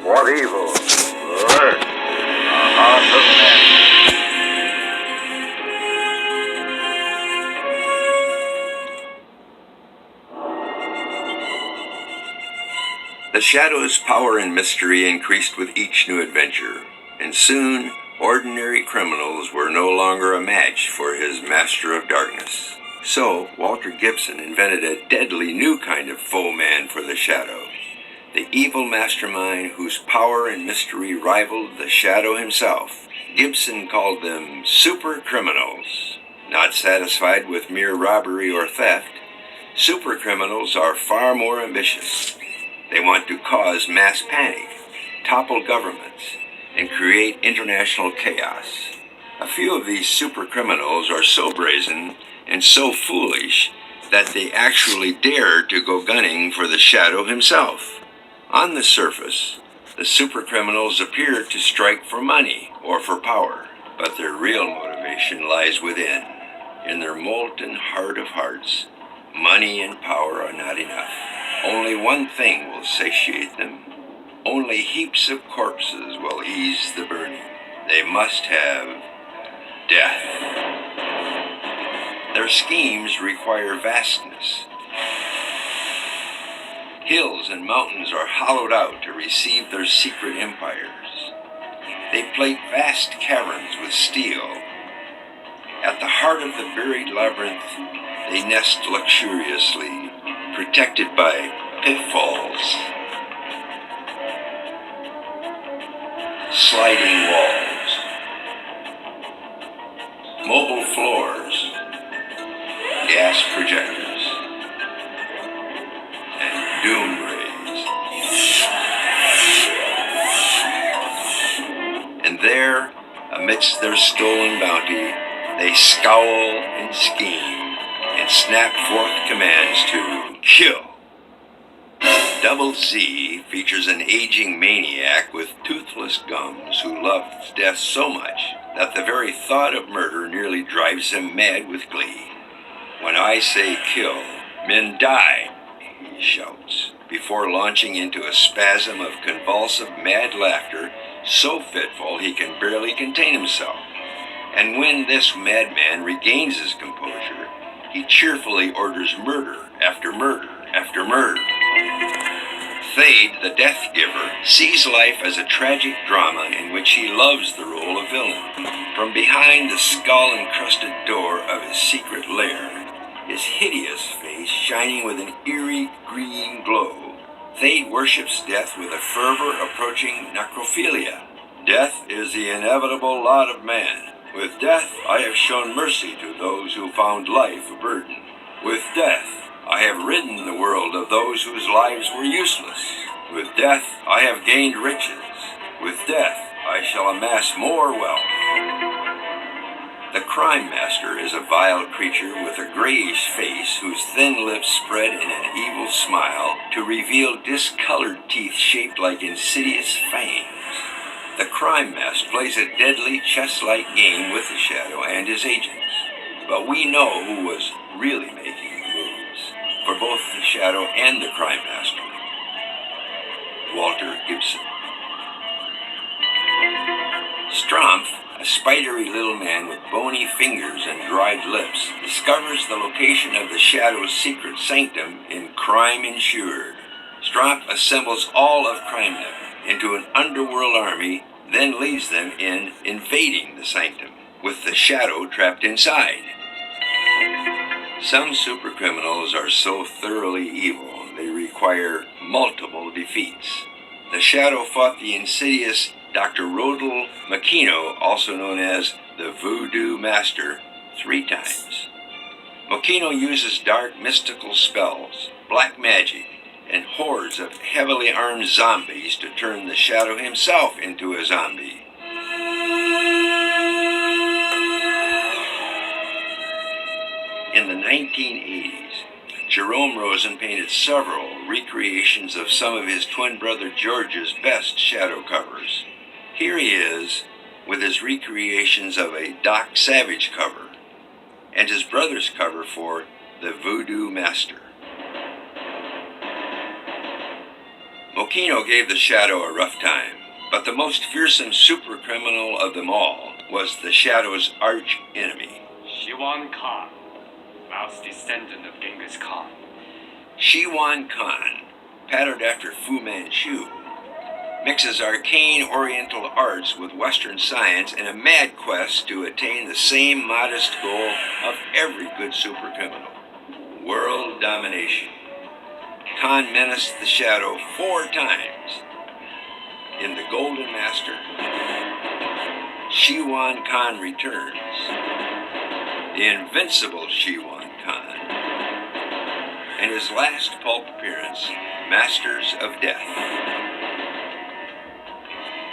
What evil lurks in the hearts of men? The Shadow's power and mystery increased with each new adventure, and soon ordinary criminals were no longer a match for his master of darkness. So, Walter Gibson invented a deadly new kind of foeman for the Shadow, the evil mastermind whose power and mystery rivaled the Shadow himself. Gibson called them super criminals. Not satisfied with mere robbery or theft, super criminals are far more ambitious. They want to cause mass panic, topple governments, and create international chaos. A few of these super criminals are so brazen and so foolish that they actually dare to go gunning for the Shadow himself. On the surface, the super criminals appear to strike for money or for power, but their real motivation lies within. In their molten heart of hearts, money and power are not enough. Only one thing will satiate them. Only heaps of corpses will ease the burning. They must have death. Their schemes require vastness. Hills and mountains are hollowed out to receive their secret empires. They plate vast caverns with steel. At the heart of the buried labyrinth, they nest luxuriously, protected by pitfalls, sliding walls, mobile floors, gas projectors, and doom rays. And there, amidst their stolen bounty, they scowl and scheme and snap forth commands to kill. Double Z features an aging maniac with toothless gums who loves death so much that the very thought of murder nearly drives him mad with glee. When I say kill, men die, he shouts, before launching into a spasm of convulsive mad laughter so fitful he can barely contain himself. And when this madman regains his composure, he cheerfully orders murder after murder after murder. Thade, the Death Giver, sees life as a tragic drama in which he loves the role of villain. From behind the skull-encrusted door of his secret lair, his hideous face shining with an eerie green glow, Thade worships death with a fervor approaching necrophilia. Death is the inevitable lot of man. With death, I have shown mercy to those who found life a burden. With death, I have ridden the world of those whose lives were useless. With death, I have gained riches. With death, I shall amass more wealth. The crime master is a vile creature with a grayish face whose thin lips spread in an evil smile to reveal discolored teeth shaped like insidious fangs. The crime master plays a deadly chess-like game with the Shadow and his agents, but we know who was really making the moves for both the Shadow and the crime master: Walter Gibson. Strumpf, a spidery little man with bony fingers and dried lips, discovers the location of the Shadow's secret sanctum in Crime Insured. Strumpf assembles all of CrimeNet into an underworld army, then leads them in invading the sanctum, with the Shadow trapped inside. Some supercriminals are so thoroughly evil they require multiple defeats. The Shadow fought the insidious Dr. Rodel Makino, also known as the Voodoo Master, 3 times. Makino uses dark mystical spells, black magic, and hordes of heavily armed zombies to turn the Shadow himself into a zombie. In the 1980s, Jerome Rosen painted several recreations of some of his twin brother George's best Shadow covers. Here he is with his recreations of a Doc Savage cover and his brother's cover for The Voodoo Master. Mokino gave the Shadow a rough time, but the most fearsome super criminal of them all was the Shadow's arch enemy. Shiwan Khan, last descendant of Genghis Khan. Shiwan Khan, patterned after Fu Manchu, mixes arcane Oriental arts with Western science in a mad quest to attain the same modest goal of every good supercriminal: world domination. Khan menaced the Shadow 4 times. In The Golden Master, Shiwan Khan returns. The invincible Shiwan Khan. And his last pulp appearance, Masters of Death.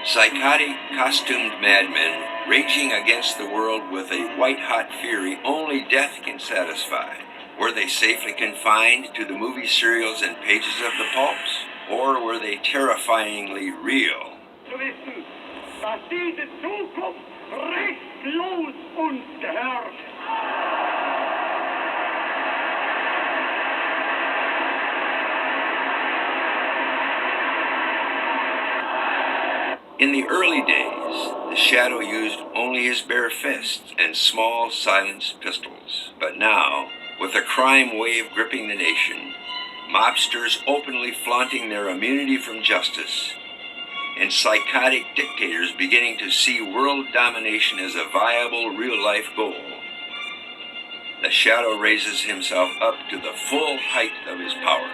Psychotic, costumed madmen raging against the world with a white-hot fury only death can satisfy. Were they safely confined to the movie serials and pages of the pulps? Or were they terrifyingly real? Zu wissen, dass diese Zukunft rechtlos uns gehört. In the early days, the Shadow used only his bare fists and small, silenced pistols. But now, with a crime wave gripping the nation, mobsters openly flaunting their immunity from justice, and psychotic dictators beginning to see world domination as a viable real-life goal, the Shadow raises himself up to the full height of his power.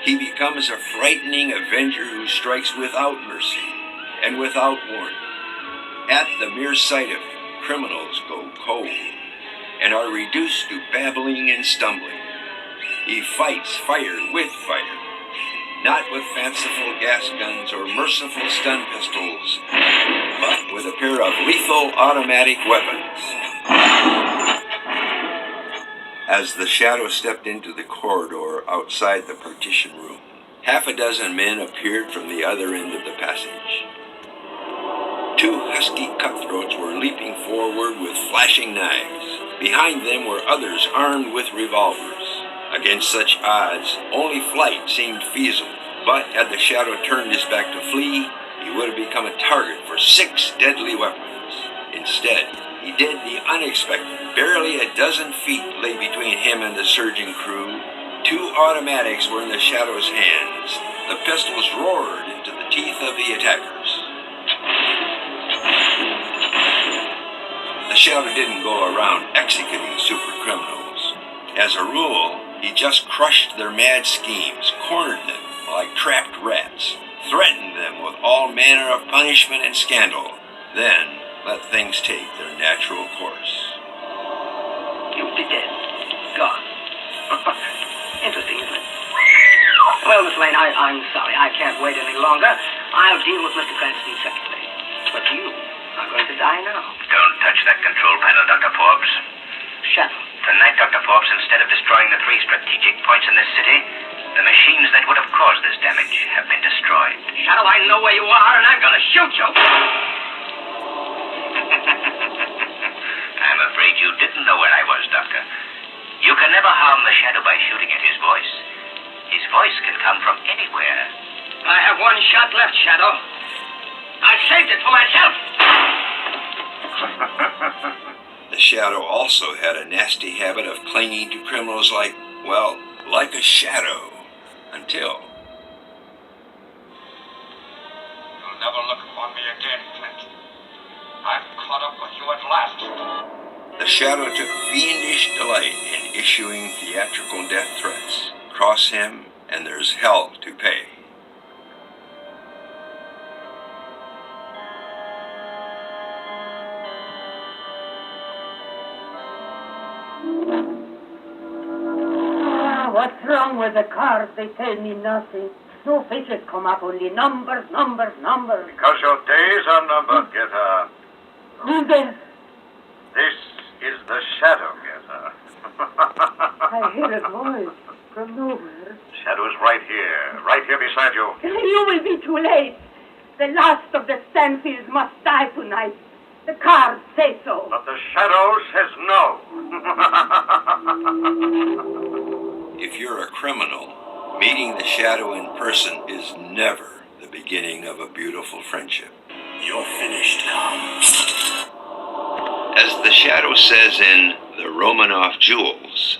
He becomes a frightening avenger who strikes without mercy and without warning. At the mere sight of him, criminals go cold and are reduced to babbling and stumbling. He fights fire with fire, not with fanciful gas guns or merciful stun pistols, but with a pair of lethal automatic weapons. As the Shadow stepped into the corridor outside the partition room, 6 men appeared from the other end of the passage. 2 husky cutthroats were leaping forward with flashing knives. Behind them were others armed with revolvers. Against such odds, only flight seemed feasible. But had the Shadow turned his back to flee, he would have become a target for 6 deadly weapons. Instead, he did the unexpected. Barely a dozen feet lay between him and the surging crew. 2 automatics were in the Shadow's hands. The pistols roared into the teeth of the attackers. The Shadow didn't go around executing super criminals. As a rule, he just crushed their mad schemes, cornered them like trapped rats, threatened them with all manner of punishment and scandal, then let things take their natural course. You'll be dead. Gone. Interesting, isn't it? Well, Miss Lane, I'm sorry. I can't wait any longer. I'll deal with Mr. Cranston separately. But you are going to die now. Don't touch that control panel, Dr. Forbes. Shadow. Tonight, Dr. Forbes, instead of destroying the 3 strategic points in this city, the machines that would have caused this damage have been destroyed. Shadow, I know where you are, and I'm going to shoot you. I'm afraid you didn't know where I was, Doctor. You can never harm the Shadow by shooting at his voice. His voice can come from anywhere. I have 1 shot left, Shadow. I saved it for myself. The Shadow also had a nasty habit of clinging to criminals like a shadow. Until... You'll never look upon me again, Clint. I've caught up with you at last. The Shadow took fiendish delight in issuing theatrical death threats. Cross him, and there's hell to pay. What's wrong with the cars? They tell me nothing. No figures come up, only numbers, numbers, numbers. Because your days are numbered, Getter. Who's there? This is the Shadow, Getter. I hear a voice from nowhere. Shadow is right here beside you. You will be too late. The last of the Stanfields must die tonight. The cards say so. But the Shadow says no. If you're a criminal, Meeting the shadow in person is never the beginning of a beautiful friendship. You're finished, Khan. As the shadow says in The Romanov Jewels,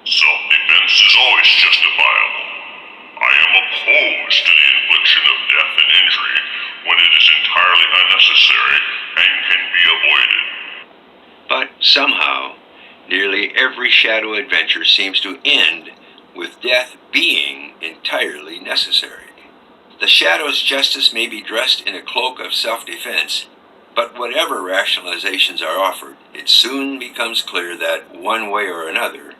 Self-defense is always justifiable. I am opposed to the infliction of death and injury when it is entirely unnecessary and can be avoided. but somehow, nearly every shadow adventure seems to end with death being entirely necessary. The shadow's justice may be dressed in a cloak of self-defense, but whatever rationalizations are offered, it soon becomes clear that one way or another,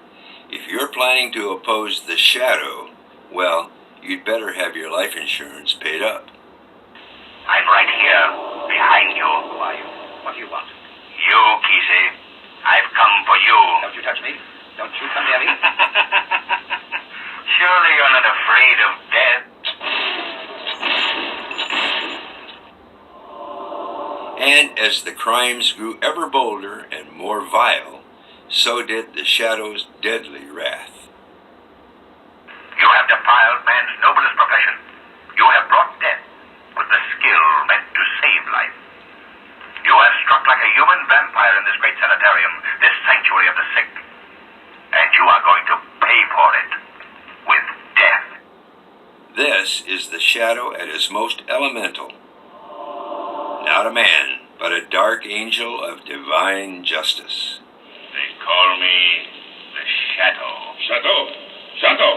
if you're planning to oppose the shadow, well, you'd better have your life insurance paid up. I'm right here, behind you. Who are you? What do you want? You, Kesey. I've come for you. Don't you touch me. Don't you come near me. Surely you're not afraid of death. And as the crimes grew ever bolder and more vile, so did the shadow's deadly wrath. You have defiled man's noblest profession. You have brought death with the skill meant to save life. You have struck like a human vampire in this great sanitarium, this sanctuary of the sick. And you are going to pay for it with death. This is the shadow at his most elemental. Not a man, but a dark angel of divine justice. They call me the Shadow. Shadow? Shadow?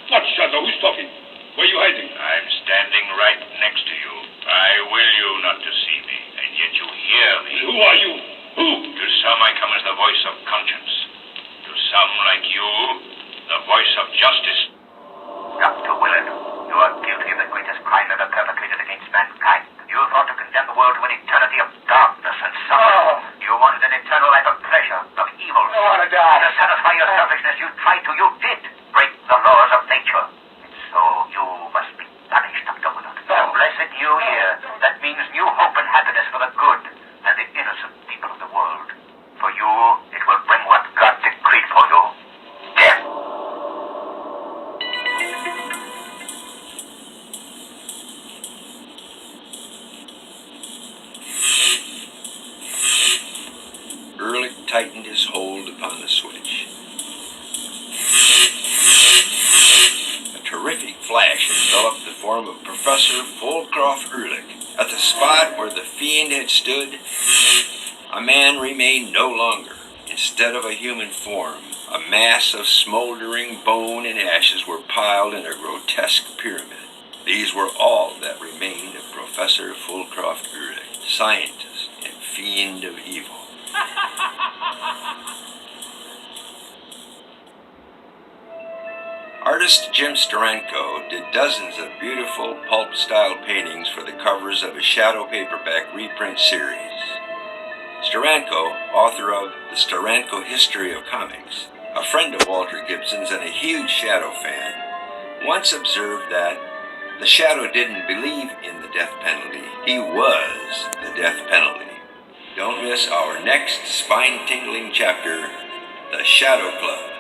What shadow? Who's talking? Where are you hiding? I'm standing right next to you. I will you not to see me, and yet you hear me. Who are you? Who? To some I come as the voice of conscience. To some like you, the voice of justice. Dr. Willard, you are guilty of the greatest crime ever perpetrated against mankind. You thought to condemn the world to an eternity of darkness and suffering. You wanted an eternal life of pleasure, of evil. I want to die. To satisfy your selfishness, you tried to. You did break the laws of nature. And so you must be punished, Dr. Willard. A blessed new year that means new hope and happiness for the good and the innocent people of the world. For you, it will bring what God decreed for you. Death. Ehrlich tightened his hold upon the switch. A terrific flash enveloped the form of Professor Fulcroft Ehrlich. At the spot where the fiend had stood, a man remained no longer. Instead of a human form, a mass of smoldering bone and ashes were piled in a grotesque pyramid. These were all that remained of Professor Fulcroft Ehrlich, scientist and fiend of evil. Artist Jim Steranko did dozens of beautiful pulp-style paintings for the covers of his shadow paperback reprint series. Steranko, author of The Steranko History of Comics, a friend of Walter Gibson's and a huge Shadow fan, once observed that the Shadow didn't believe in the death penalty. He was the death penalty. Don't miss our next spine-tingling chapter, The Shadow Club.